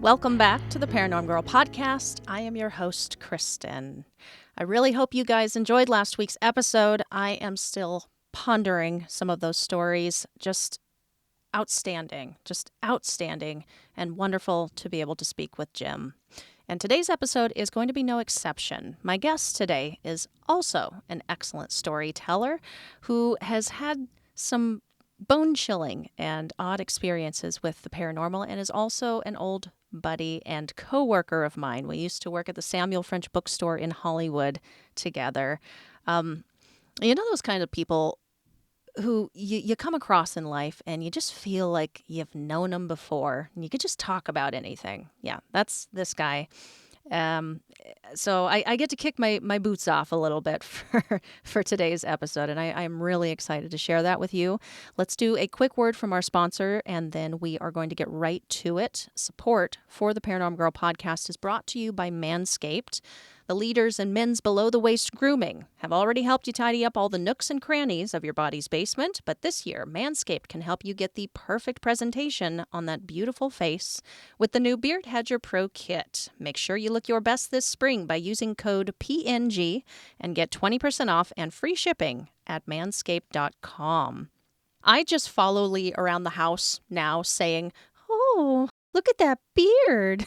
Welcome back to the Paranormal Girl podcast. I am your host, Kristen. I really hope you guys enjoyed last week's episode. I am still pondering some of those stories. Just outstanding, and wonderful to be able to speak with Jim. And today's episode is going to be no exception. My guest today is also an excellent storyteller who has had some bone-chilling and odd experiences with the paranormal and is also an old buddy and co-worker of mine. We used to work at the Samuel French bookstore in Hollywood together. Those kind of people who you come across in life and you just feel like you've known them before and you could just talk about anything. Yeah, that's this guy. Um, so I get to kick my boots off a little bit for today's episode, and I'm really excited to share that with you. Let's do a quick word from our sponsor, and then we are going to get right to it. Support for the Paranormal Girl podcast is brought to you by Manscaped. The leaders in men's below-the-waist grooming have already helped you tidy up all the nooks and crannies of your body's basement, but this year, Manscaped can help you get the perfect presentation on that beautiful face with the new Beard Hedger Pro Kit. Make sure you look your best this spring by using code PNG and get 20% off and free shipping at manscaped.com. I just follow Lee around the house now saying, "Oh, look at that beard."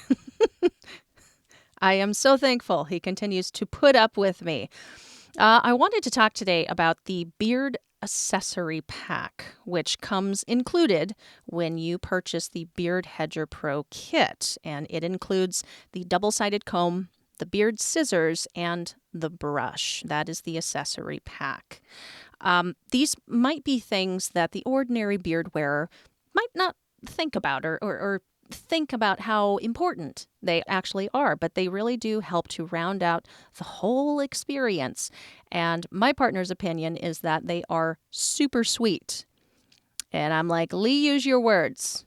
I am so thankful he continues to put up with me. I wanted to talk today about the Beard Accessory Pack, which comes included when you purchase the Beard Hedger Pro Kit. And it includes the double-sided comb, the beard scissors, and the brush. That is the accessory pack. These might be things that the ordinary beard wearer might not think about or think about how important they actually are, but they really do help to round out the whole experience. And my partner's opinion is that they are super sweet. And I'm like, "Lee, use your words."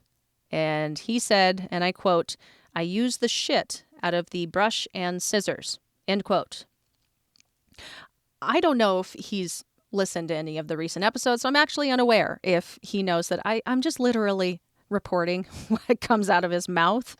And he said, and I quote, "I use the shit out of the brush and scissors," end quote. I don't know if he's listened to any of the recent episodes, so I'm actually unaware if he knows that I'm just literally reporting what comes out of his mouth.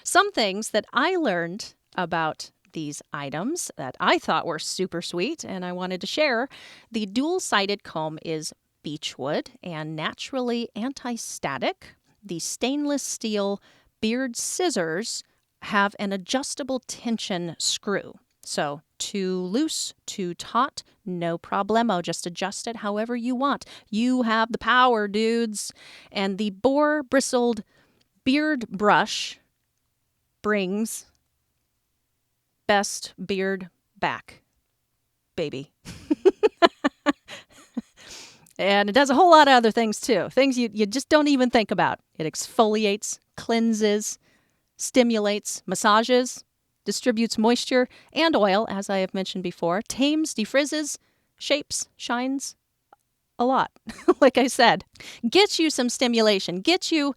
Some things that I learned about these items that I thought were super sweet and I wanted to share. The dual-sided comb is beechwood and naturally anti-static. The stainless steel beard scissors have an adjustable tension screw. So too loose, too taut, no problemo. Just adjust it however you want. You have the power, dudes. And the boar-bristled beard brush brings best beard back, baby. And it does a whole lot of other things, too. Things you just don't even think about. It exfoliates, cleanses, stimulates, massages, distributes moisture and oil, as I have mentioned before, tames, defrizzes, shapes, shines, a lot. Like I said, gets you some stimulation, gets you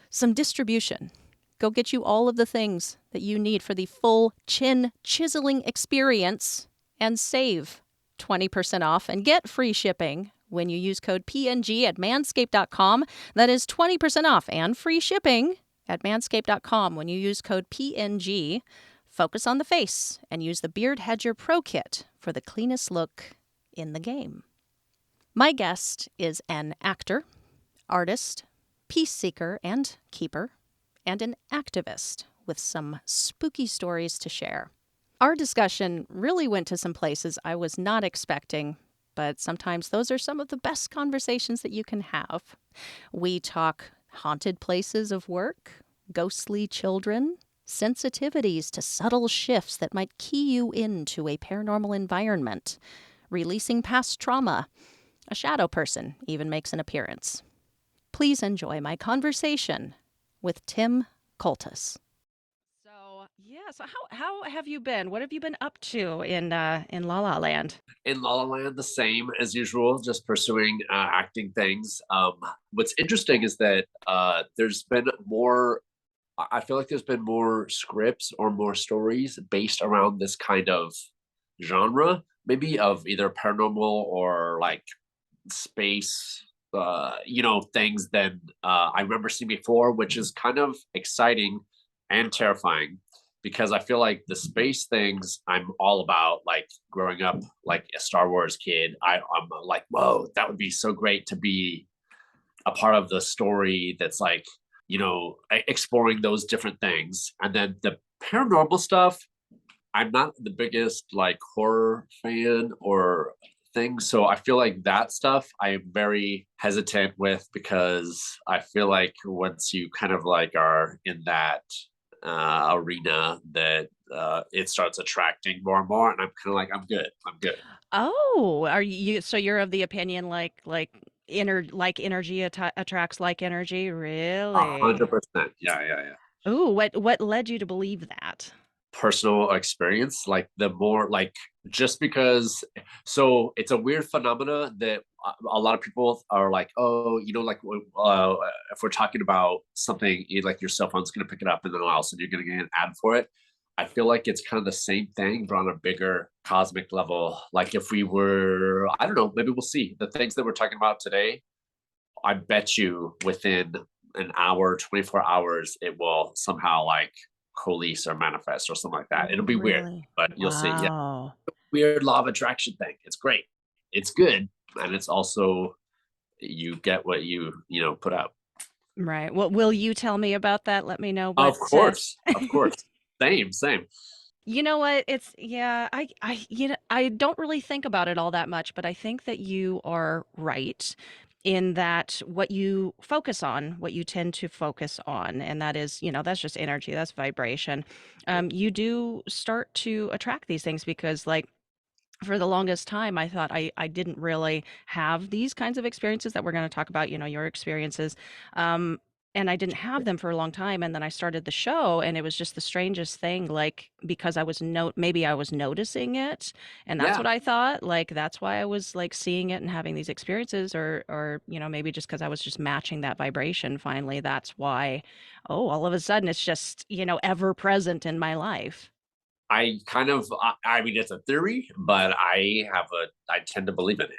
some distribution. Go get you all of the things that you need for the full chin chiseling experience and save 20% off and get free shipping when you use code PNG at manscaped.com. That is 20% off and free shipping at manscaped.com when you use code PNG. Focus on the face and use the Beard Hedger Pro Kit for the cleanest look in the game. My guest is an actor, artist, peace seeker and keeper, and an activist with some spooky stories to share. Our discussion really went to some places I was not expecting, but sometimes those are some of the best conversations that you can have. We talk haunted places of work, ghostly children, sensitivities to subtle shifts that might key you into a paranormal environment, releasing past trauma. A shadow person even makes an appearance. Please enjoy my conversation with Tim Coultas. So how have you been? What have you been up to in La La Land? In La La Land, the same as usual, just pursuing acting things. What's interesting is that there's been more. I feel like there's been more scripts or more stories based around this kind of genre, maybe of either paranormal or like space things than I remember seeing before, which is kind of exciting and terrifying because I feel like the space things I'm all about. Like growing up, like a Star Wars kid, I'm like, whoa, that would be so great to be a part of the story that's like, exploring those different things. And then the paranormal stuff, I'm not the biggest like horror fan or thing. So I feel like that stuff I am very hesitant with because I feel like once you kind of like are in that arena that it starts attracting more and more. And I'm kind of like, I'm good. I'm good. Oh, are you so you're of the opinion like energy attracts like energy? Really? 100%. Yeah, yeah, yeah. Ooh, what led you to believe that? Personal experience, like the more like just because, so it's a weird phenomena that a lot of people are like, oh, like if we're talking about something like your cell phone's going to pick it up and then all of a sudden you're going to get an ad for it. I feel like it's kind of the same thing but on a bigger cosmic level. Like if we were, I don't know, maybe we'll see the things that we're talking about today. I bet you within an hour, 24 hours, it will somehow like coalesce or manifest or something like that. It'll be weird, Really? but you'll see. Yeah, Wow. weird law of attraction thing. It's great. It's good, and it's also you get what you put out. Right. Well, will you tell me about that? Let me know Of what course, of course. Same, same. You know what? It's yeah, I don't really think about it all that much, but I think that you are right in that what you focus on, what you tend to focus on, and that is, that's just energy, that's vibration. You do start to attract these things because like for the longest time, I thought I didn't really have these kinds of experiences that we're going to talk about, your experiences. Um, and I didn't have them for a long time. And then I started the show, and it was just the strangest thing, like, because maybe I was noticing it. And that's Yeah, what I thought. Like, that's why I was like seeing it and having these experiences, or, maybe just because I was just matching that vibration finally. That's why, oh, all of a sudden it's just, ever present in my life. I kind of. I mean, it's a theory, but I tend to believe in it.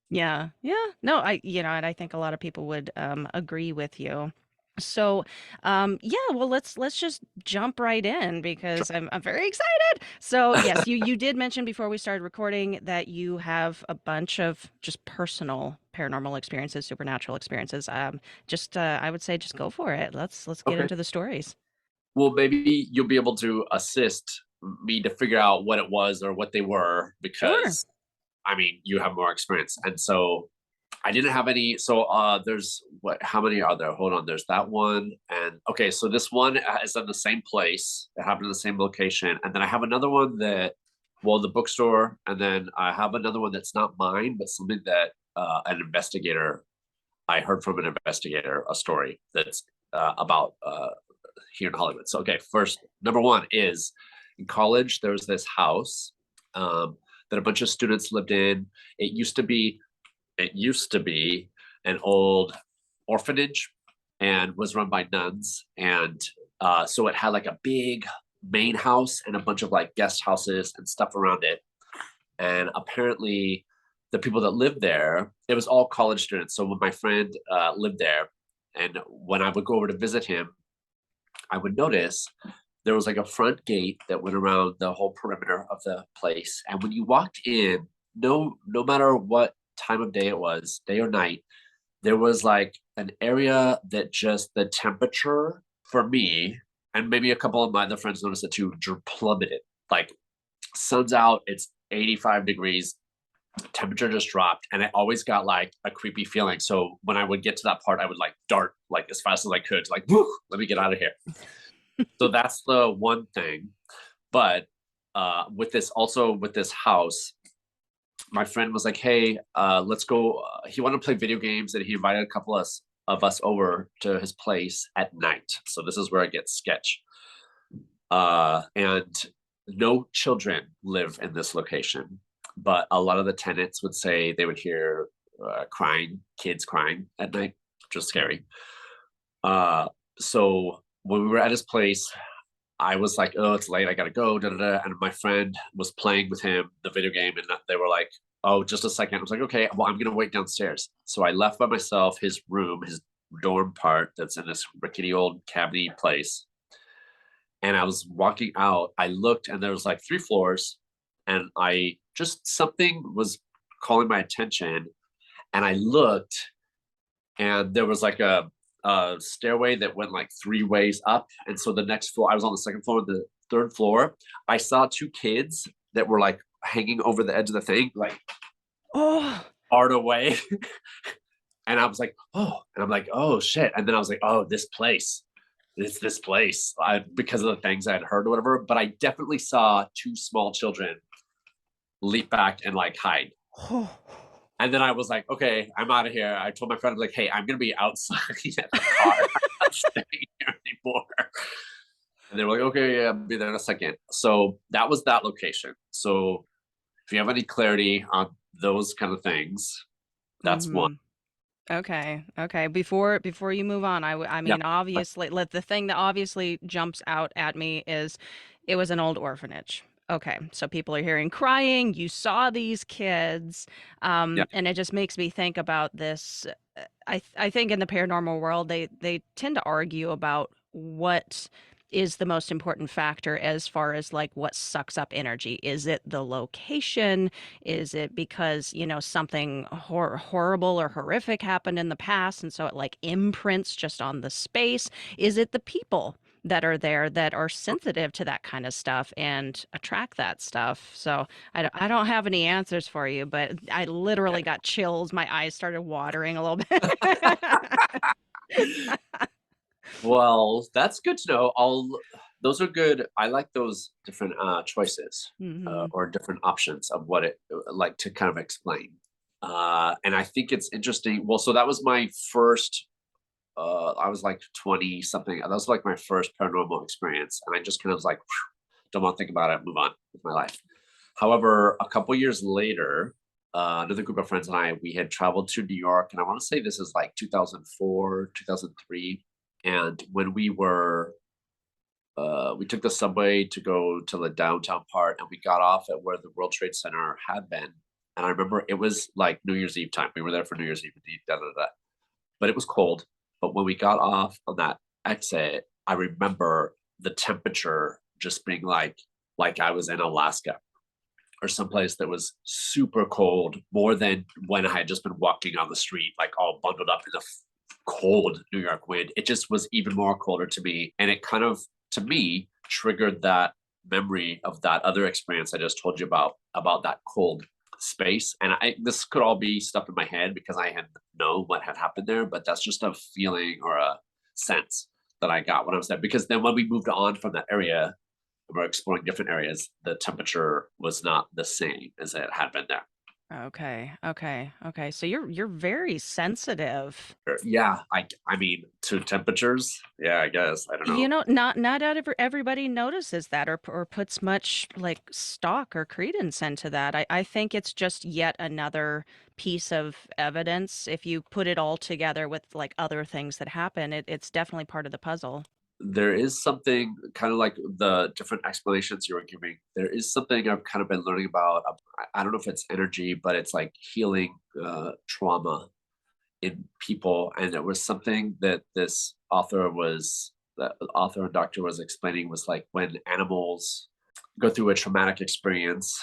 Yeah. Yeah. No, and I think a lot of people would agree with you. So, yeah, well, let's just jump right in Sure. because I'm very excited. So, yes, you did mention before we started recording that you have a bunch of just personal paranormal experiences, supernatural experiences. Just I would say just go for it. Let's get Okay. into the stories. Well, maybe you'll be able to assist me to figure out what it was or what they were Sure. because I mean, you have more experience. And so I didn't have any. So there's what, how many are there? Hold on. There's that one. And okay, so this one is in the same place. It happened in the same location. And then I have another one that, well, the bookstore. And then I have another one that's not mine, but something that an investigator, I heard from an investigator, a story that's about here in Hollywood. So, okay, first, number one is in college, there was this house that a bunch of students lived in. It used to be, it used to be an old orphanage and was run by nuns. And so it had like a big main house and a bunch of like guest houses and stuff around it. And apparently, the people that lived there, it was all college students. So when my friend lived there, and when I would go over to visit him, I would notice there was like a front gate that went around the whole perimeter of the place. And when you walked in, no matter what time of day it was, day or night, there was like an area that just the temperature for me and maybe a couple of my other friends noticed it too, plummeted. Like sun's out, it's 85 degrees, temperature just dropped, and I always got like a creepy feeling. So when I would get to that part, I would like dart like as fast as I could, like, woo, let me get out of here. So that's the one thing. But with this, also with this house, my friend was like, "Hey, let's go." He wanted to play video games, and he invited a couple of us over to his place at night. So this is where it gets sketch. And no children live in this location, but a lot of the tenants would say they would hear crying, kids crying at night, which is scary. Uh, so when we were at his place, I was like, "Oh, it's late. I gotta go." Da, da, da. And my friend was playing with him the video game, and they were like, oh, just a second. I was like, okay, well, I'm gonna wait downstairs. So I left by myself his room, his dorm part that's in this rickety old cabiny place. And I was walking out. I looked and there was like 3 floors, and I just something was calling my attention. And I looked, and there was like a stairway that went like 3 ways up. And so the next floor, I was on the second floor. The third floor, I saw 2 kids that were like hanging over the edge of the thing, like Oh, art away. And I was like, oh, and I'm like, oh shit. And then I was like, oh, this place. It's this place. Because of the things I had heard or whatever. But I definitely saw 2 small children leap back and like hide. oh. And then I was like, okay, I'm out of here. I told my friend, I was like, hey, I'm gonna be outside at the car. I'm not staying here anymore. And they were like, okay, yeah, I'll be there in a second. So that was that location. So if you have any clarity on those kind of things, that's one. Mhm. Okay, okay. Before you move on, I Yeah. mean, obviously, let the thing that obviously jumps out at me is it was an old orphanage. Okay, so people are hearing crying. You saw these kids, Yeah. and it just makes me think about this. I think in the paranormal world, they tend to argue about what is the most important factor as far as like what sucks up energy. Is it the location? Is it because, something horrible or horrific happened in the past and so it like imprints just on the space? Is it the people that are there that are sensitive to that kind of stuff and attract that stuff? So I don't have any answers for you, but I literally got chills. My eyes started watering a little bit. Well, that's good to know. Those are good. I like those different choices Hmm. or different options of what it like to kind of explain. And I think it's interesting. Well, so that was my first. I was like 20 something. That was like my first paranormal experience, and I just kind of was like, "Phew, don't want to think about it. Move on with my life. However, a couple years later, another group of friends and I, we had traveled to New York, and I want to say this is like 2004, 2003. And when we took the subway to go to the downtown part, and we got off at where the World Trade Center had been. And I remember it was like New Year's Eve time. We were there for New Year's Eve, da, da, da. But it was cold. But when we got off on that exit, I remember the temperature just being like I was in Alaska or someplace that was super cold, more than when I had just been walking on the street, like all bundled up in the cold New York wind. It just was even more colder to me. And it kind of, to me, triggered that memory of that other experience I just told you about that cold space. And this could all be stuff in my head because I had known what had happened there, but that's just a feeling or a sense that I got when I was there. Because then when we moved on from that area, we're exploring different areas, the temperature was not the same as it had been there. Okay, okay, okay. So you're very sensitive. Yeah, I mean to temperatures. Yeah, I guess I don't know. Not everybody notices that or puts much like stock or credence into that. I think it's just yet another piece of evidence. If you put it all together with like other things that happen, it's definitely part of the puzzle. There is something kind of like the different explanations you were giving. There is something I've kind of been learning about. I don't know if it's energy, but it's like healing trauma in people. And it was something that the author and doctor was explaining was like when animals go through a traumatic experience,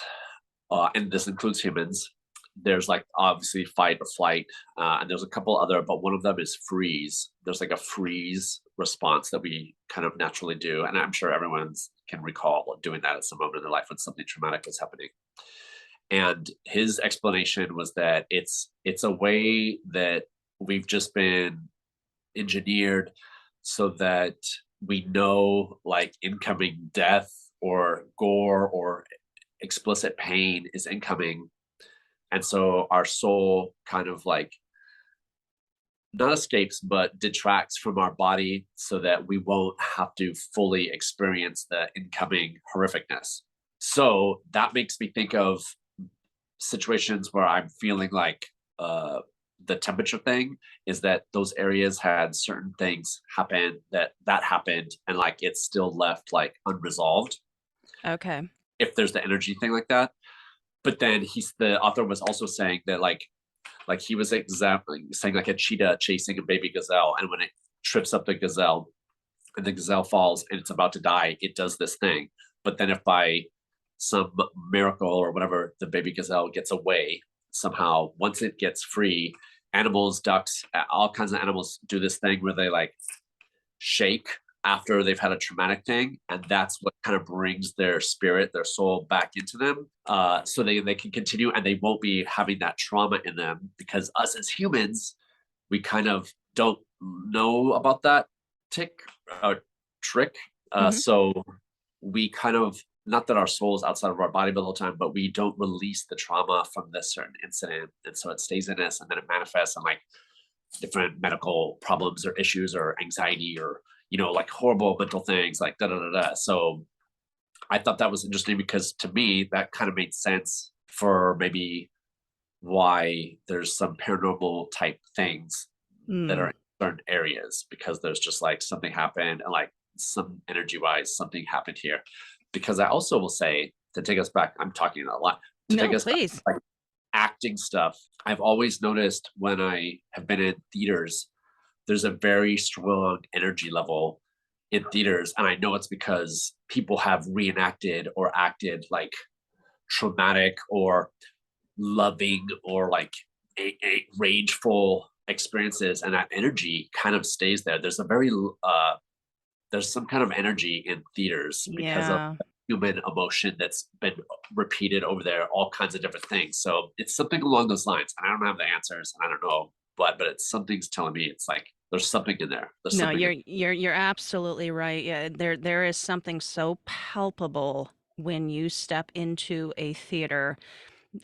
and this includes humans. There's like obviously fight or flight, and there's a couple other, but one of them is freeze. There's like a freeze response that we kind of naturally do, and I'm sure everyone's can recall doing that at some moment in their life when something traumatic was happening. And his explanation was that it's a way that we've just been engineered so that we know like incoming death or gore or explicit pain is incoming. And so our soul kind of like not escapes, but detracts from our body so that we won't have to fully experience the incoming horrificness. So that makes me think of situations where I'm feeling like the temperature thing is that those areas had certain things happen that happened and like it's still left like unresolved Okay. if there's the energy thing like that. but then the author was also saying that like he was saying like a cheetah chasing a baby gazelle, and when it trips up the gazelle and the gazelle falls and it's about to die, it does this thing. But then if by some miracle or whatever, the baby gazelle gets away somehow, once it gets free, animals, ducks, all kinds of animals do this thing where they like shake after they've had a traumatic thing, and that's what kind of brings their spirit, their soul back into them, so they can continue and they won't be having that trauma in them, because us as humans, we kind of don't know about that tick uh, trick. Hmm. So we kind of, not that our soul is outside of our body the whole time, but we don't release the trauma from this certain incident, and so it stays in us, and then it manifests in like different medical problems or issues or anxiety or like horrible mental things like da da da da. So I thought that was interesting because to me that kind of made sense for maybe why there's some paranormal type things that are Mm. in certain areas, because there's just like something happened and like some energy wise something happened here. Because I also will say, to take us back, I'm talking a lot, to take No, us back, please. like acting stuff, I've always noticed when I have been in theaters, there's a very strong energy level in theaters. And I know it's because people have reenacted or acted like traumatic or loving or like rageful experiences, and that energy kind of stays there. There's some kind of energy in theaters because of Yeah. human emotion that's been repeated over there, all kinds of different things. So it's something along those lines. And I don't have the answers and I don't know, but it's something's telling me it's like there's something in there. There's No, something in you're absolutely right. Yeah, there is something so palpable when you step into a theater.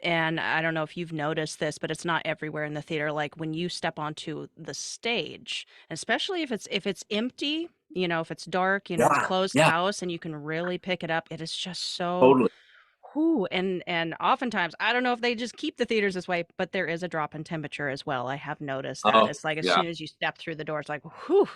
And I don't know if you've noticed this, but it's not everywhere in the theater. Like when you step onto the stage, especially if it's empty, if it's dark, it's Yeah, closed yeah, house and you can really pick it up. It is just so totally. whoo. And oftentimes I don't know if they just keep the theaters this way, but there is a drop in temperature as well. I have noticed that. Oh, It's like as yeah. soon as you step through the door, it's like whew.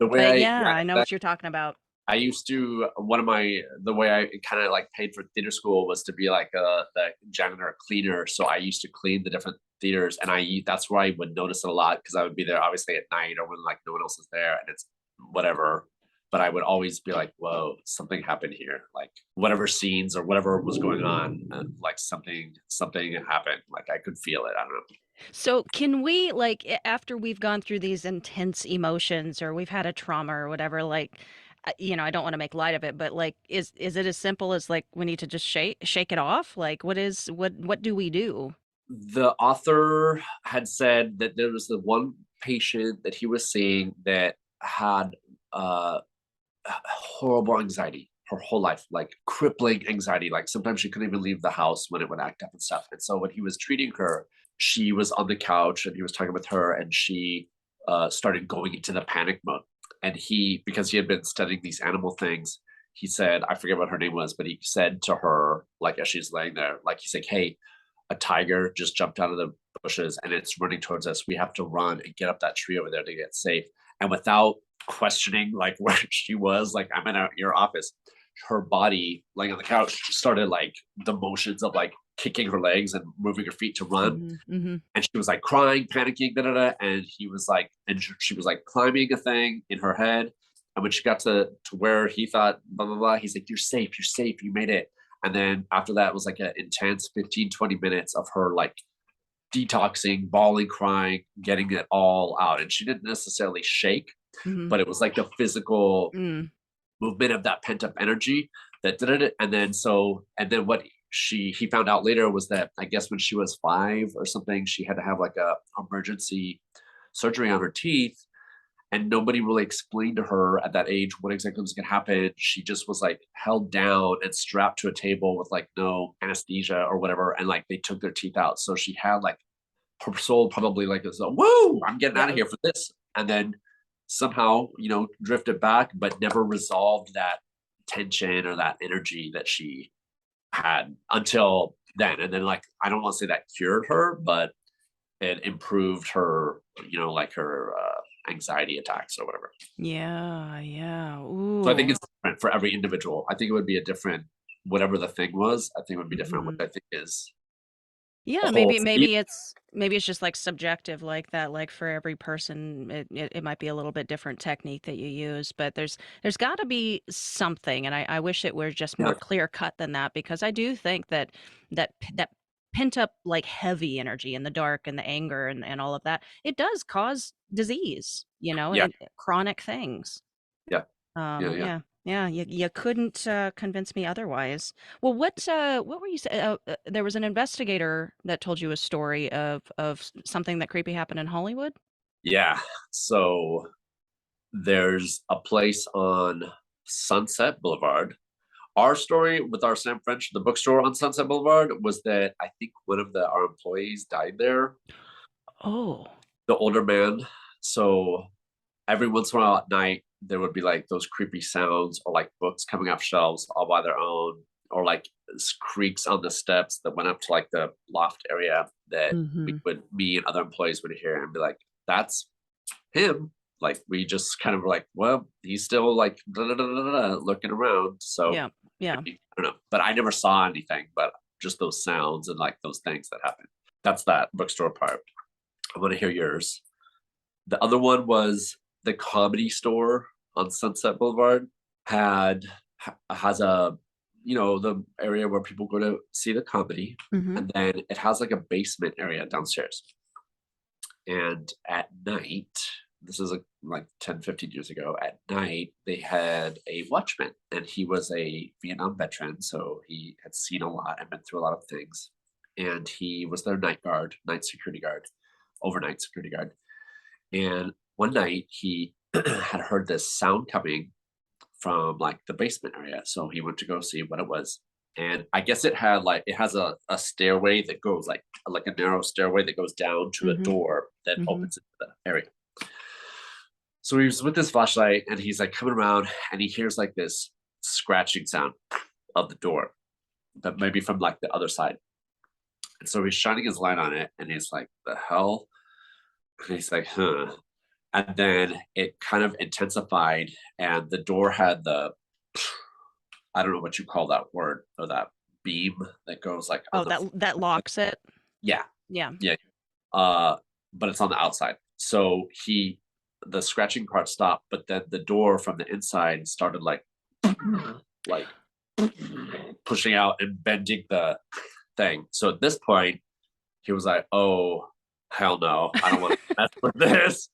The way But I yeah, yeah, I know that what you're talking about. I used to one of my the way I kind of like paid for theater school was to be like the janitor cleaner. So I used to clean the different theaters, and that's where I would notice it a lot because I would be there obviously at night or when like no one else is there and it's whatever. But I would always be like, "Whoa, something happened here!" Like whatever scenes or whatever was going on, like something happened. Like I could feel it. I don't know. So, can we, like, after we've gone through these intense emotions or we've had a trauma or whatever, like, I don't want to make light of it, but like, is it as simple as like we need to just shake it off? Like, what do we do? The author had said that there was the one patient that he was seeing that had uh horrible anxiety her whole life, like crippling anxiety. Like sometimes she couldn't even leave the house when it would act up and stuff. And so when he was treating her, she was on the couch and he was talking with her, and she started going into the panic mode. And because he had been studying these animal things, he said, I forget what her name was, but he said to her, like as she's laying there, like he's like, "Hey, a tiger just jumped out of the bushes and it's running towards us. We have to run and get up that tree over there to get safe." And without questioning like where she was, like, "I'm in your office," her body laying on the couch started like the motions of like kicking her legs and moving her feet to run. Hmm. Hmm. And she was like crying, panicking, da da da. And he was like, and she was like climbing a thing in her head. And when she got to where he thought, blah, blah, blah, he's like, you're safe, you made it. And then after that was like an intense 15-20 minutes of her like detoxing, bawling, crying, getting it all out. And she didn't necessarily shake, Hmm. but it was like the physical Mm. movement of that pent up energy that did it. And then what he found out later was that I guess when she was 5 or something, she had to have like a emergency surgery on her teeth, and nobody really explained to her at that age what exactly was going to happen. She just was like held down and strapped to a table with like no anesthesia or whatever, and like they took their teeth out. So she had like her soul probably like was, "Woo, I'm getting out of Yeah. here for this," and then somehow drifted back, but never resolved that tension or that energy that she had until then. And then like I don't want to say that cured her, but it improved her, like her anxiety attacks or whatever. Yeah. Yeah. So I think Ooh. it's different for every individual. I think it would be a different. whatever the thing was, I think would be different, which Mhm. I think is a Yeah, whole maybe it's just, like, subjective like that, like, for every person, it might be a little bit different technique that you use, but there's gotta be something, and I wish it were just more yeah, clear cut than that because I do think that pent up, like, heavy energy in the dark and the anger and all of that, it does cause disease, yeah, and chronic things. yeah, yeah, yeah. Yeah, yeah, you couldn't, convince me otherwise. Well, what were you say there was an investigator that told you a story of something that creepy happened in Hollywood? Yeah. So there's a place on Sunset Boulevard. Our story with our Sam French, the bookstore on Sunset Boulevard, was that I think one of our employees died there, Oh. the older man. So every once in a while at night, there would be like those creepy sounds or like books coming off shelves all by their own, or like creaks on the steps that went up to like the loft area that Mhm. me and other employees would hear and be like, that's him. Like we just kind of were like, well, he's still like looking around. So Yeah, yeah. maybe, I don't know. But I never saw anything, but just those sounds and like those things that happen. That's that bookstore part. I want to hear yours. The other one was the Comedy Store on Sunset Boulevard has a, the area where people go to see the comedy, Mhm. and then it has like a basement area downstairs. And at night, this is like 10, 15 years ago, at night, they had a watchman, and he was a Vietnam veteran. So he had seen a lot and been through a lot of things. And he was their night guard, night security guard, overnight security guard. And one night he had heard this sound coming from like the basement area. So he went to go see what it was. And I guess it has a stairway that goes like a narrow stairway that goes down to a Mhm. door that Mhm. opens into the area. So he was with his flashlight and he's like coming around and he hears like this scratching sound of the door, but maybe from like the other side. And so he's shining his light on it and he's like, the hell? And he's like, huh. And then it kind of intensified and the door had the, I don't know what you call that word or that beam that goes like on Oh, the that locks it? yeah, Yeah. yeah. But it's on the outside. So the scratching part stopped, but then the door from the inside started like pushing out and bending the thing. So at this point, he was like, "Oh hell no, I don't want to mess with this."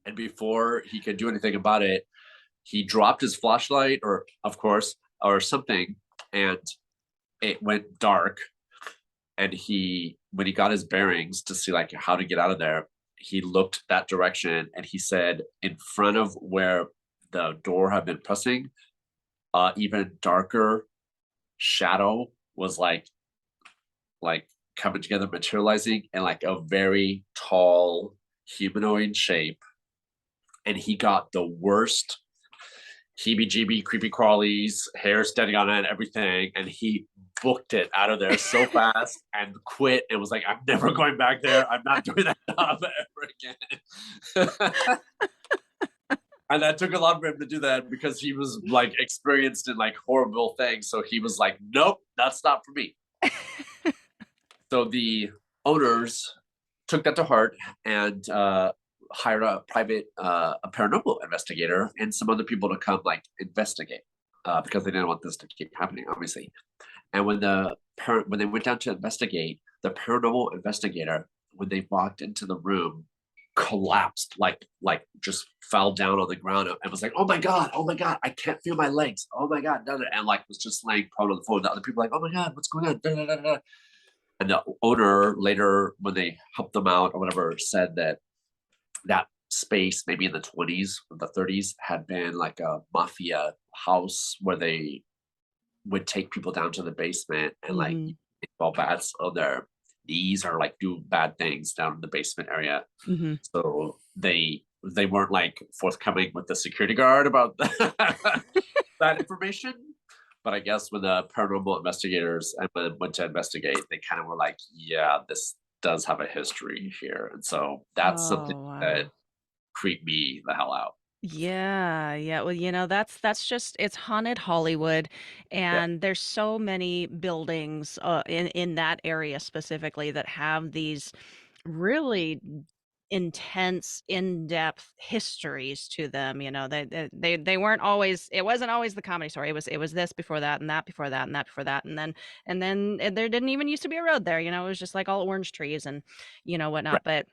And before he could do anything about it, he dropped his flashlight, or of course, or something, and it went dark. And when he got his bearings to see like how to get out of there, he looked that direction and he said in front of where the door had been pressing, even darker shadow was like coming together, materializing in like a very tall humanoid shape. And he got the worst heebie-jeebie, creepy crawlies, hair standing on end, everything, and he booked it out of there so fast and quit and was like, "I'm never going back there. I'm not doing that job ever again." And that took a lot for him to do that because he was like experienced in like horrible things. So he was like, "Nope, that's not for me." So the owners took that to heart and hired a a paranormal investigator and some other people to come like investigate because they didn't want this to keep happening, obviously. And when they went down to investigate, the paranormal investigator, when they walked into the room, collapsed like just fell down on the ground and was like, oh my god, I can't feel my legs, oh my god, and like was just laying prone on the floor. The other people were like, oh my god, what's going on? Da, da, da, da. And the owner later, when they helped them out or whatever, said that that space, maybe in the 20s or the 30s, had been like a mafia house where they would take people down to the basement and like Mhm. ball bats on their knees or like do bad things down in the basement area. Mhm. So they weren't like forthcoming with the security guard about that information. But I guess when the paranormal investigators went to investigate, they kind of were like, yeah, this does have a history here. And so that's something Oh, that wow. creeped me the hell out. Yeah, yeah. Well, that's just it's haunted Hollywood, Yeah. and there's so many buildings in that area specifically that have these really intense, in-depth histories to them. They weren't always it wasn't always the comedy story. It was this before that and that before that and that before that and then there didn't even used to be a road there. It was just like all orange trees and Right. whatnot. But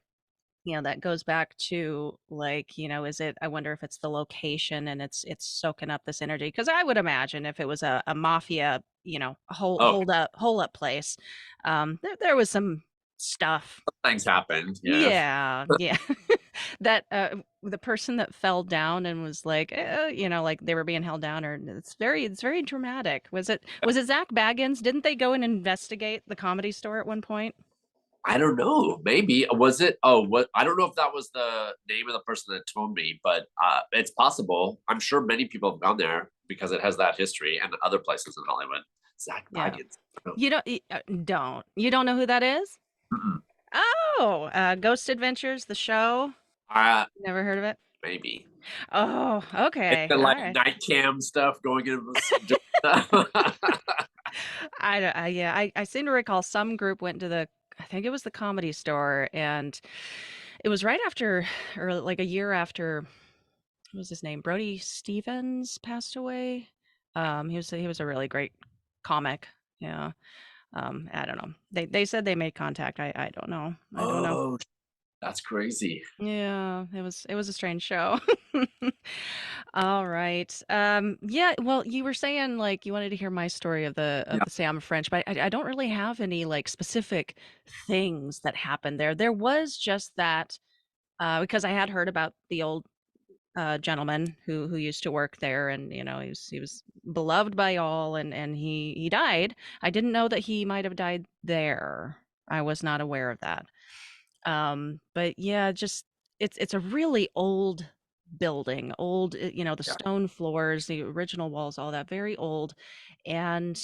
that goes back to, like, is it I wonder if it's the location and it's soaking up this energy. Because I would imagine if it was a mafia, a Oh, hole up place, there was some stuff. things happened. Yeah. Yeah, yeah. That, the person that fell down and was like, like they were being held down, or it's very dramatic. Was it Zach Baggins? Didn't they go and investigate the Comedy Store at one point? I don't know. Maybe was it? Oh, what? I don't know if that was the name of the person that told me, but it's possible. I'm sure many people have gone there because it has that history and other places in Hollywood. Zach Yeah. Baggins. Oh, You don't know who that is? mm-mm. Oh, Ghost Adventures, the show? Uh, Never heard of it? maybe Oh, it's okay, the like alright. night cam stuff going in. Yeah, I seem to recall some group went to I think it was the Comedy Store, and it was right after or, like, a year after what was his name? Brody Stevens passed away? He was a really great comic, yeah, I don't know. They said they made contact, I don't know, I don't know. Oh, that's crazy. Yeah, it was a strange show. All right. Yeah, well, you were saying like you wanted to hear my story of the Yeah. Sam French, but I don't really have any like specific things that happened there. There was just that because I had heard about the old gentleman who used to work there, and he was beloved by all, and he died. I didn't know that he might have died there. I was not aware of that. But yeah, just it's a really old building, old, the Yeah. stone floors, the original walls, all that, very old. And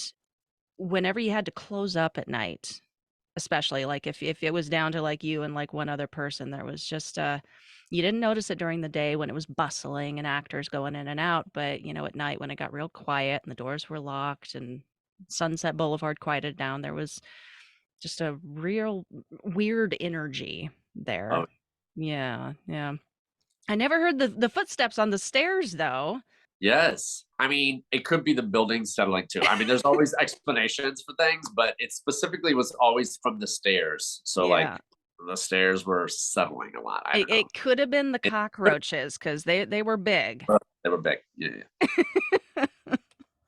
whenever you had to close up at night, especially like if it was down to like you and like one other person, there was just you didn't notice it during the day when it was bustling and actors going in and out, but at night when it got real quiet and the doors were locked and Sunset Boulevard quieted down, there was just a real weird energy Oh, there. Yeah, yeah. I never heard the footsteps on the stairs though. yes. I mean, it could be the building settling too. I mean, there's always explanations for things, but it specifically was always from the stairs. So, like, Yeah. the stairs were settling a lot. I It don't know. it could have been the It, cockroaches because they were big. they were big. Yeah, yeah.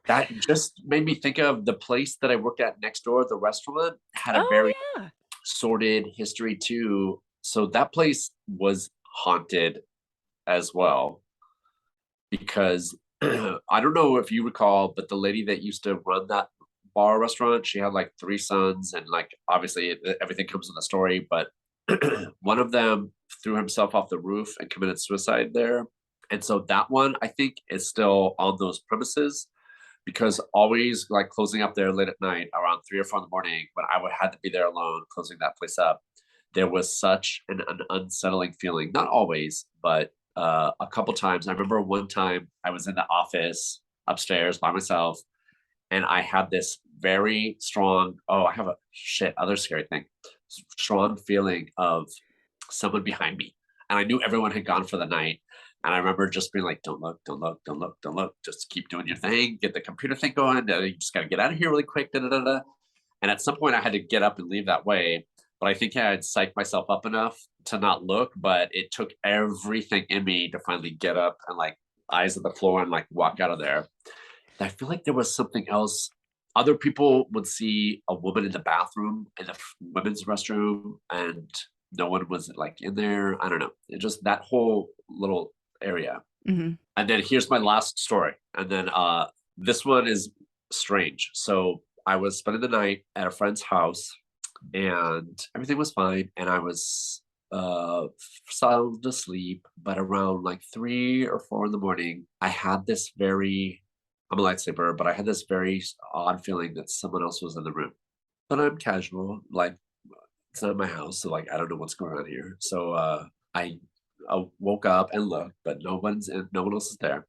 That just made me think of the place that I worked at next door. The restaurant had a Oh very yeah. sordid history too. So that place was haunted as well because I don't know if you recall, but the lady that used to run that bar restaurant, she had like three sons, and like obviously everything comes in the story, but one of them threw himself off the roof and committed suicide there. And so that one I think is still on those premises because always like closing up there late at night around 3 or 4 in the morning when I would had to be there alone closing that place up, there was such an unsettling feeling. Not always, but a couple times. I remember one time I was in the office upstairs by myself, and I had this very strong. Oh, I have a shit. Other scary thing. Strong feeling of someone behind me, and I knew everyone had gone for the night. And I remember just being like, "Don't look, don't look, don't look, don't look. Just keep doing your thing. Get the computer thing going. You just got to get out of here really quick." Da, da, da, da. And at some point, I had to get up and leave that way. But I think I had psyched myself up enough to not look. But it took everything in me to finally get up and like eyes at the floor and like walk out of there. I feel like there was something else. Other people would see a woman in the bathroom in the women's restroom, and no one was like in there. I don't know. It just that whole little area. Mhm. And then here's my last story. And then this one is strange. So I was spending the night at a friend's house and everything was fine. And I was sound asleep, but around like 3 or 4 in the morning, I had this very I'm a light sleeper, but I had this very odd feeling that someone else was in the room. But I'm casual, like it's not my house, so like I don't know what's going on here. So I woke up and looked, but no one else is there.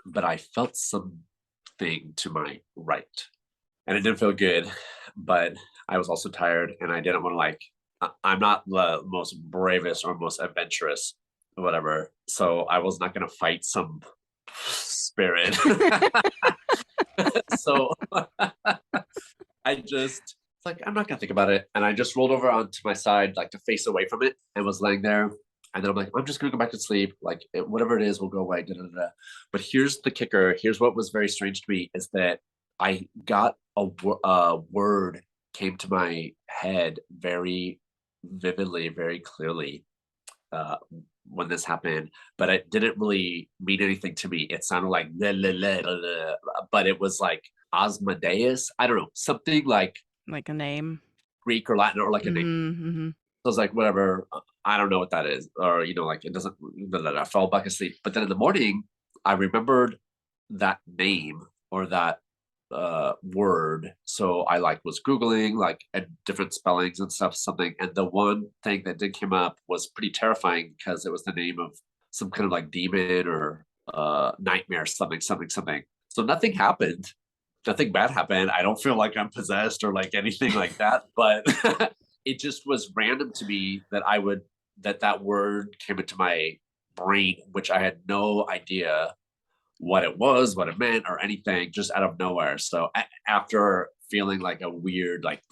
But I felt something to my right, and it didn't feel good. But I was also tired, and I didn't want to I'm not the most bravest or most adventurous, or whatever. So I was not going to fight some spirit. So I just it's like I'm not gonna think about it, and I just rolled over onto my side, like to face away from it, and was laying there. And then I'm like, I'm just gonna go back to sleep. Like whatever it is will go away. Da, da, da. But here's the kicker. Here's what was very strange to me is that I got a word came to my head very vividly, very clearly uh, when this happened, but it didn't really mean anything to me. It sounded like "la, la, la, la, la," but it was like Osmodeus. I don't know, something like Like a name. Greek or Latin or like a name. Mhm. So I was like, whatever. I don't know what that is, or like it doesn't. I fell back asleep. But then in the morning, I remembered that name or that word. So I was googling like at different spellings and stuff, something, and the one thing that did come up was pretty terrifying because it was the name of some kind of like demon or nightmare, something. So nothing happened. Nothing bad happened. I don't feel like I'm possessed or like anything like that, but it just was random to me that that word came into my brain, which I had no idea what it was, what it meant, or anything, just out of nowhere. So after feeling like a weird like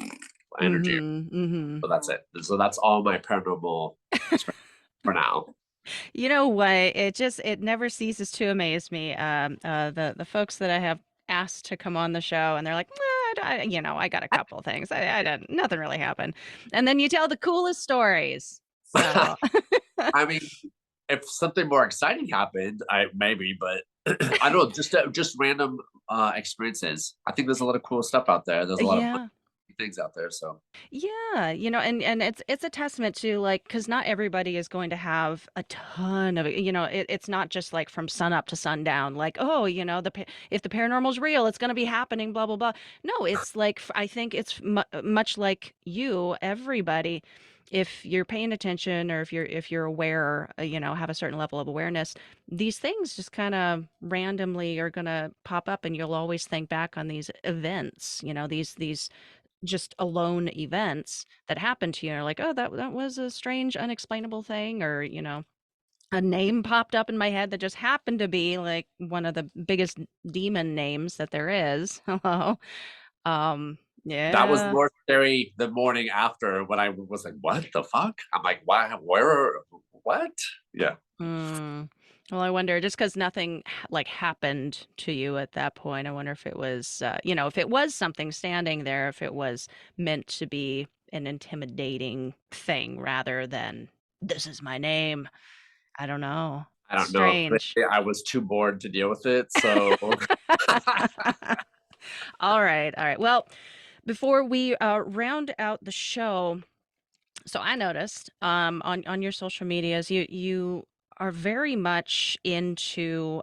energy, Mhm. Mhm. so that's it. So that's all my paranormal experience for now. You know what? It never ceases to amaze me. The folks that I have asked to come on the show, and they're like, I got a couple things. I didn't, nothing really happened. And then you tell the coolest stories. So, I mean, if something more exciting happened, I maybe, but I don't know, just random experiences. I think there's a lot of cool stuff out there. There's a lot of yeah. things out there. So Yeah, and it's a testament to like because not everybody is going to have a ton of it's not just like from sun up to sundown like oh if the paranormal's real it's going to be happening blah blah blah. No, it's like I think it's much like you everybody if you're paying attention or if you're aware have a certain level of awareness these things just kind of randomly are going to pop up and you'll always think back on these events these just alone events that happen to you are like, "Oh, that was a strange, unexplainable thing," or, a name popped up in my head that just happened to be, like, one of the biggest demon names that there is. Hello? that was Yeah. more scary the morning after when I was like, "What the fuck?" I'm like, "Why? Where? What?" Yeah. Mm. Well, I wonder just 'cause nothing like, happened to you at that point, I wonder if it was, if it was something standing there, if it was meant to be an intimidating thing rather than, "This is my name." I don't know. I don't know. Strange. I was too bored to deal with it, so All right, all right. Well, before we, round out the show, so I noticed, on your social medias, you are very much into,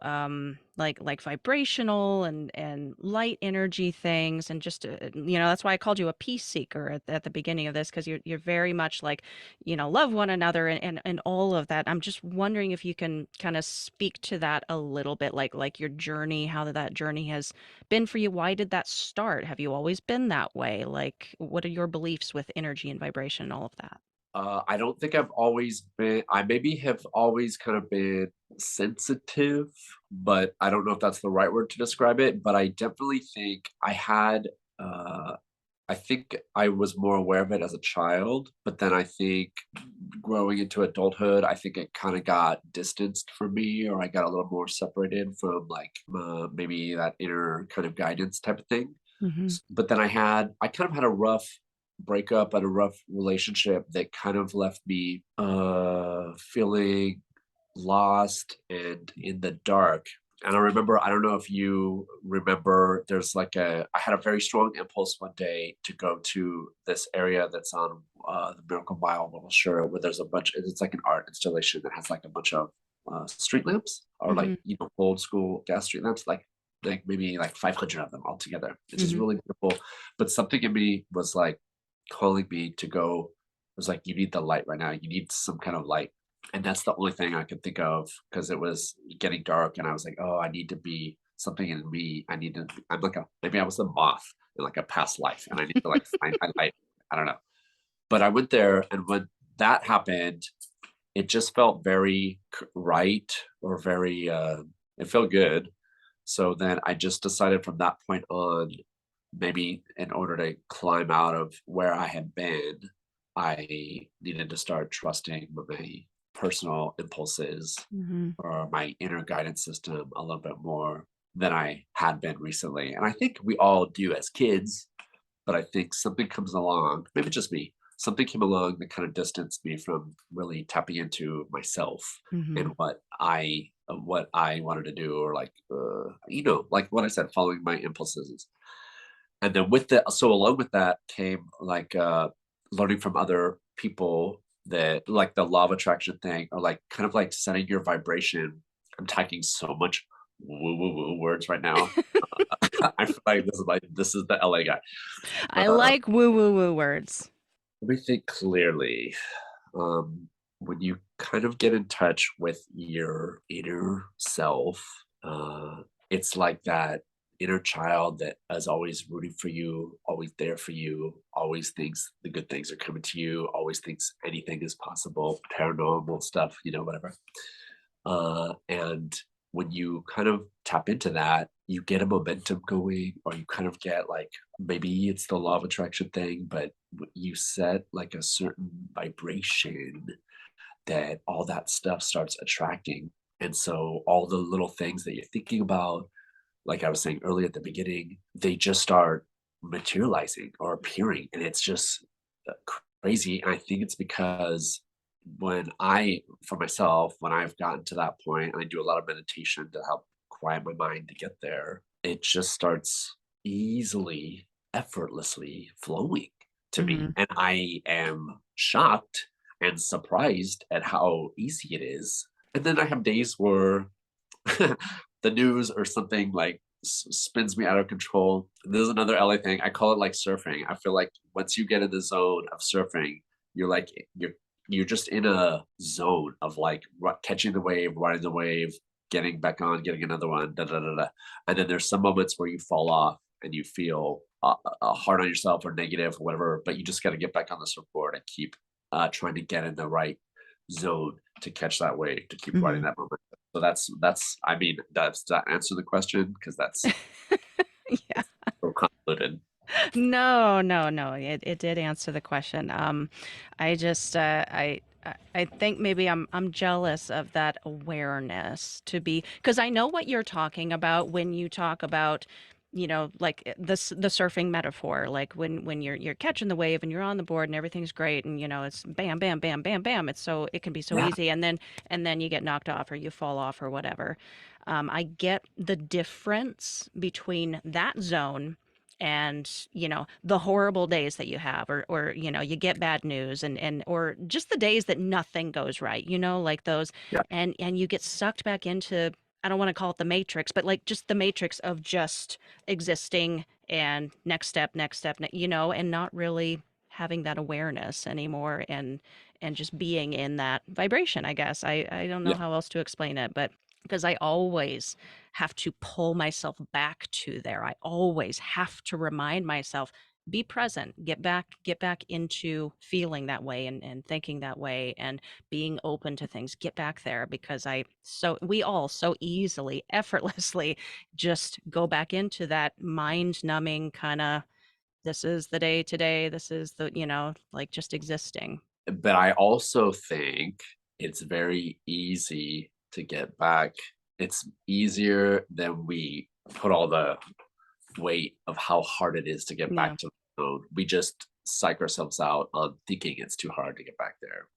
like vibrational and light energy things, and just, that's why I called you a peace seeker at the beginning of this, because you're very much like, love one another and all of that. I'm just wondering if you can kind of speak to that a little bit, like your journey, how that journey has been for you. Why did that start? Have you always been that way? Like, what are your beliefs with energy and vibration and all of that? I don't think I've always been. I maybe have always kind of been sensitive, but I don't know if that's the right word to describe it. But I definitely think I had. I think I was more aware of it as a child, but then I think growing into adulthood, I think it kind of got distanced from me, or I got a little more separated from maybe that inner kind of guidance type of thing. Mhm. But then I kind of had a rough breakup and a rough relationship that kind of left me feeling lost and in the dark. And I remember, I don't know if you remember, I had a very strong impulse one day to go to this area that's on the Miracle Mile, sure, where there's it's like an art installation that has like a bunch of street lamps or like, Mhm. old school gas street lamps, like maybe like 500 of them all together. It's just Mhm. really beautiful. But something in me was like calling me to go. It was like, you need the light right now. You need some kind of light. And that's the only thing I could think of because it was getting dark and I was like, "Oh, I need to be something in me. I need to I'm like a maybe I was a moth in like a past life and I need to like find my light." I don't know. But I went there and when that happened, it just felt very right or very it felt good. So then I just decided from that point on, maybe in order to climb out of where I had been, I needed to start trusting my personal impulses Hmm. or my inner guidance system a little bit more than I had been recently. And I think we all do as kids, but I think something comes along, maybe just me, something came along that kind of distanced me from really tapping into myself Hmm. and what I wanted to do, or like like what I said, following my impulses. And then with that, so along with that came like learning from other people that like the law of attraction thing, or like kind of like setting your vibration. I'm typing so much woo woo woo words right now. I feel like this is the LA guy. I Uh, like woo woo woo words. Let me think clearly. Um, when you kind of get in touch with your inner self, it's like that inner child that is always rooting for you, always there for you, always thinks the good things are coming to you, always thinks anything is possible, paranormal stuff, whatever. And when you kind of tap into that, you get a momentum going, or you kind of get like, maybe it's the law of attraction thing, but you set like a certain vibration that all that stuff starts attracting. And so all the little things that you're thinking about, like I was saying earlier at the beginning, they just start materializing or appearing. And it's just uh, crazy. And I think it's because for myself, when I've gotten to that point, and I do a lot of meditation to help quiet my mind to get there, it just starts easily, effortlessly flowing to me. Hmm. And I am shocked and surprised at how easy it is. And then I have days where the news or something like spins me out of control. There's another LA thing. I call it like surfing. I feel like once you get in the zone of surfing, you're like you're just in a zone of like catching the wave, riding the wave, getting back on, getting another one, da da da da. And then there's some moments where you fall off and you feel hard on yourself or negative or whatever, but you just got to get back on the surfboard and keep trying to get in the right zone to catch that wave, to keep riding Hmm. that moment. So that's I mean, does that answer the question? Because that's Yeah. so convoluted. No, no, no. It did answer the question. I just I think maybe I'm jealous of that awareness to be, because I know what you're talking about when you talk about, like the surfing metaphor, like when you're catching the wave and you're on the board and everything's great and it's bam bam bam bam bam. It can be so Yeah, easy, and then you get knocked off or you fall off or whatever. I get the difference between that zone and the horrible days that you have, or you get bad news, and or just the days that nothing goes right, like those, yeah, and you get sucked back into, I don't want to call it the matrix, but like just the matrix of just existing and next step, and not really having that awareness anymore, and just being in that vibration, I guess. I don't know yeah. how else to explain it, but because I always have to pull myself back to there. I always have to remind myself, be present, get back into feeling that way, and thinking that way, and being open to things. Get back there, because we all so easily, effortlessly just go back into that mind numbing kind of, this is the day today, this is the, like just existing. But I also think it's very easy to get back. It's easier than we put all the weight of how hard it is to get Yeah. back to the zone. We just psych ourselves out on thinking it's too hard to get back there.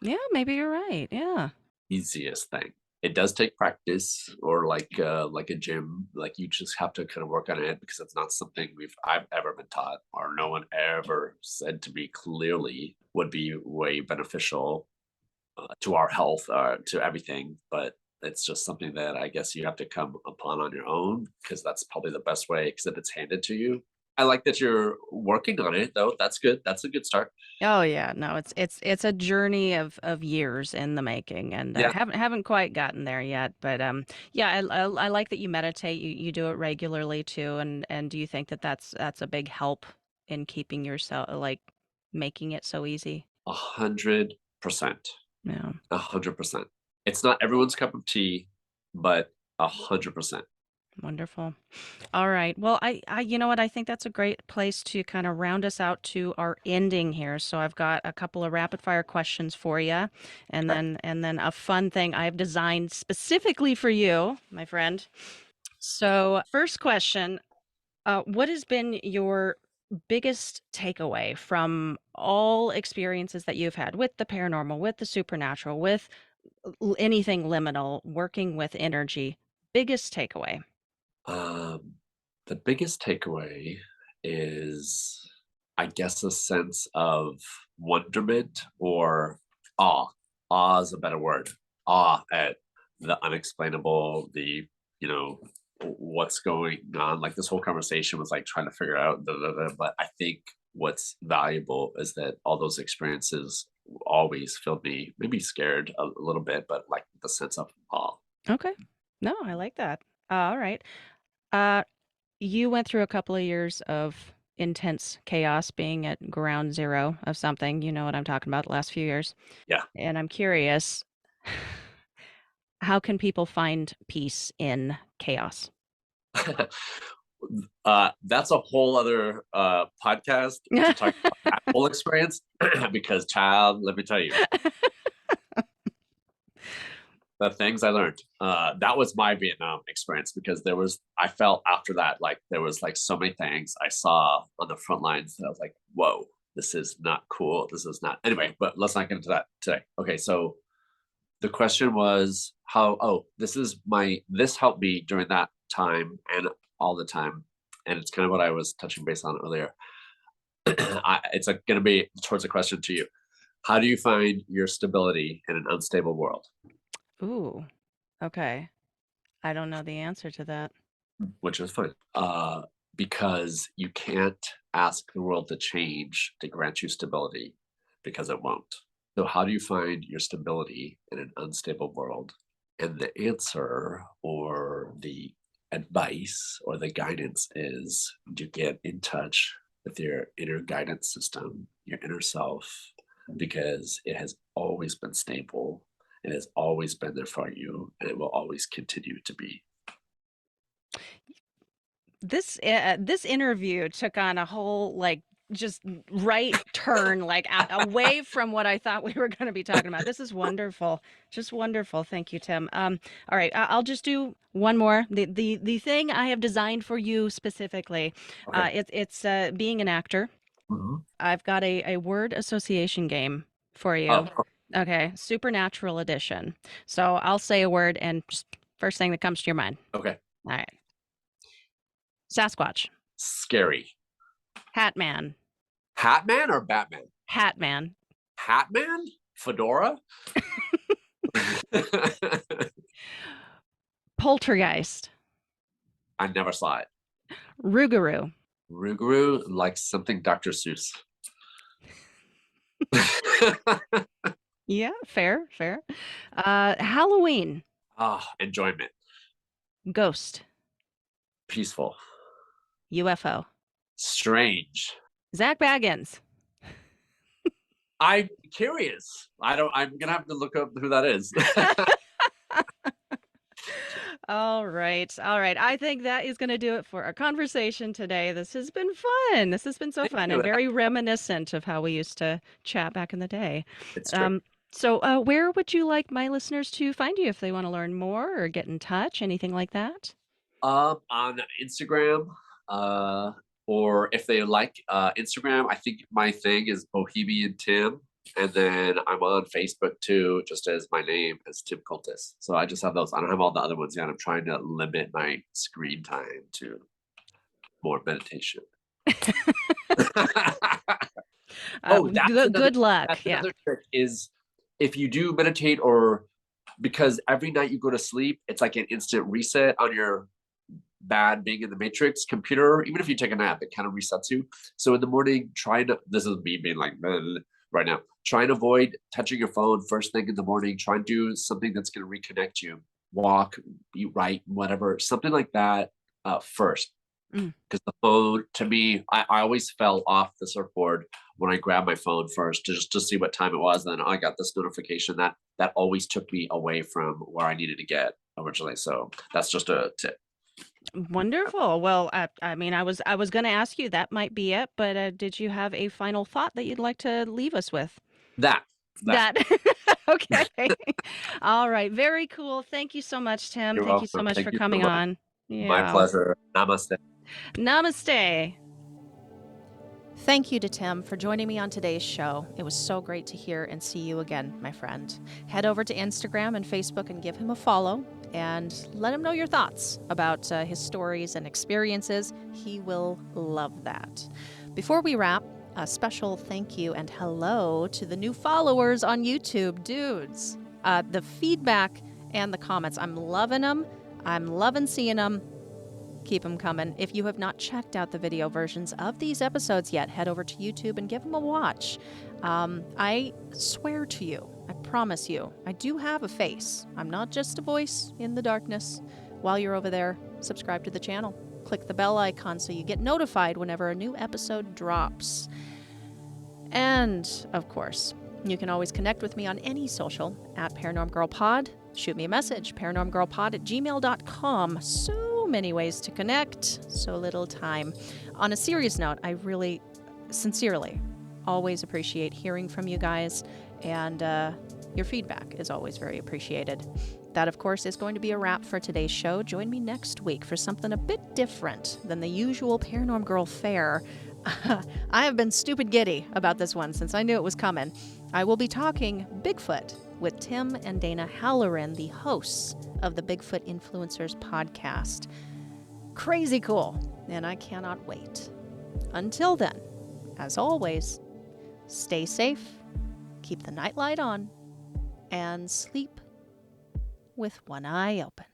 Yeah, maybe you're right. Yeah. Easiest thing. It does take practice, or like a gym, like you just have to kind of work on it because it's not something I've ever been taught, or no one ever said to me clearly would be way beneficial to our health, to everything. But it's just something that I guess you have to come upon on your own because that's probably the best way. Because if it's handed to you, I like that you're working on it though. That's good. That's a good start. Oh yeah, no, it's a journey of years in the making, and Yeah. haven't quite gotten there yet. But yeah, I like that you meditate. You do it regularly too, and do you think that that's a big help in keeping yourself like making it so easy? 100%. Yeah. 100%. It's not everyone's cup of tea, but 100%. Wonderful. All right. Well, you know what? I think that's a great place to kind of round us out to our ending here. So I've got a couple of rapid fire questions for you, Okay. and then a fun thing I've designed specifically for you, my friend. So first question, what has been your biggest takeaway from all experiences that you've had with the paranormal, with the supernatural, with anything liminal, working with energy? Biggest takeaway. Um, the biggest takeaway is, I guess, a sense of wonderment or awe. Awe is a better word. Awe at the unexplainable, the, you know, what's going on. Like this whole conversation was like trying to figure out, but I think what's valuable is that all those experiences always filled me maybe scared a little bit, but like the sense of awe. Okay. No, I like that. All right. Uh, you went through a couple of years of intense chaos being at ground zero of something. You know what I'm talking about, the last few years. Yeah. And I'm curious, how can people find peace in chaos? That's a whole other podcast to talk about that whole experience because, child, let me tell you, the things I learned. That was my Vietnam experience because I felt after that, like there was like so many things I saw on the front lines that I was like, whoa, this is not cool. This is not. Anyway, but let's not get into that today. Okay. So the question was this helped me during that time and all the time. And it's kind of what I was touching base on earlier. It's like going to be towards a question to you. How do you find your stability in an unstable world? Ooh, okay. I don't know the answer to that. Which is fine. Because you can't ask the world to change to grant you stability because it won't. So, how do you find your stability in an unstable world? And the answer or the advice or the guidance is to get in touch with your inner guidance system, your inner self, because it has always been stable. It has always been there for you, and it will always continue to be. This interview took on a whole like just right turn like away from what I thought we were going to be talking about. This is wonderful. Just wonderful. Thank you, Tim. All right, I'll just do one more. The thing I have designed for you specifically. Okay. It's being an actor. Mhm. I've got a word association game for Oh, you. Okay, Supernatural Edition. So I'll say a word and just first thing that comes to your mind. okay. All right. Sasquatch. Scary. Hat Man. Hat Man or Batman? Hat Man. Hat Man? Fedora? Poltergeist. I never saw it. Rougarou. Rougarou, like something Dr. Seuss. Yeah, fair, fair. Halloween. Enjoyment. Ghost. Peaceful. UFO. Strange. Zach Baggins. I'm curious. I'm gonna have to look up who that is. All right. All right. I think that is going to do it for our conversation today. This has been fun. This has been so Thank fun you. and very reminiscent of how we used to chat back in the day. It's true. So, where would you like my listeners to find you if they want to learn more or get in touch, anything like that? On Instagram, or if they like Instagram, I think my thing is Bohemian Tim, and then I'm on Facebook too, just as my name is Tim Coultas. So I just have those. I don't have all the other ones yet. I'm trying to limit my screen time to more meditation. Oh, Good luck. that's Yeah. another trick is if you do meditate or because every night you go to sleep, it's like an instant reset on your bad being in the matrix. Computer, even if you take a nap, it kind of resets you. So in the morning, this is me being like right now, try and avoid touching your phone first thing in the morning. Try and do something that's going to reconnect you, walk, eat right, whatever, something like that first. Mm. Because the phone, to me, I always fell off the surfboard when I grabbed my phone first to see what time it was. And then I got this notification that always took me away from where I needed to get originally. So that's just a tip. Wonderful. Well, I mean, I was going to ask you that might be it, but did you have a final thought that you'd like to leave us with? That that That okay. All right. Very cool. Thank you so much, Tim. you're Thank you so welcome. much Thank for you so coming much. on. My Yeah. pleasure. Namaste. Namaste. Thank you to Tim for joining me on today's show. It was so great to hear and see you again, my friend. Head over to Instagram and Facebook and give him a follow and let him know your thoughts about his stories and experiences. He will love that. Before we wrap, a special thank you and hello to the new followers on YouTube, dudes. The feedback and the comments, I'm loving them. I'm loving seeing them. Keep them coming. If you have not checked out the video versions of these episodes yet, head over to YouTube and give them a watch. I swear to you, I promise you, I do have a face. I'm not just a voice in the darkness. While you're over there, subscribe to the channel. Click the bell icon so you get notified whenever a new episode drops. And, of course, you can always connect with me on any social at Paranorm Girl Pod. Shoot me a message, paranormgirlpod@gmail.com. So many ways to connect, so little time. On a serious note, I really, sincerely, always appreciate hearing from you guys, and your feedback is always very appreciated. That, of course, is going to be a wrap for today's show. Join me next week for something a bit different than the usual Paranorm Girl fare. I have been stupid giddy about this one since I knew it was coming. I will be talking Bigfoot with Tim and Dana Halloran, the hosts of the Bigfoot Influencers podcast. Crazy cool, and I cannot wait. Until then, as always, stay safe, keep the nightlight on, and sleep with one eye open.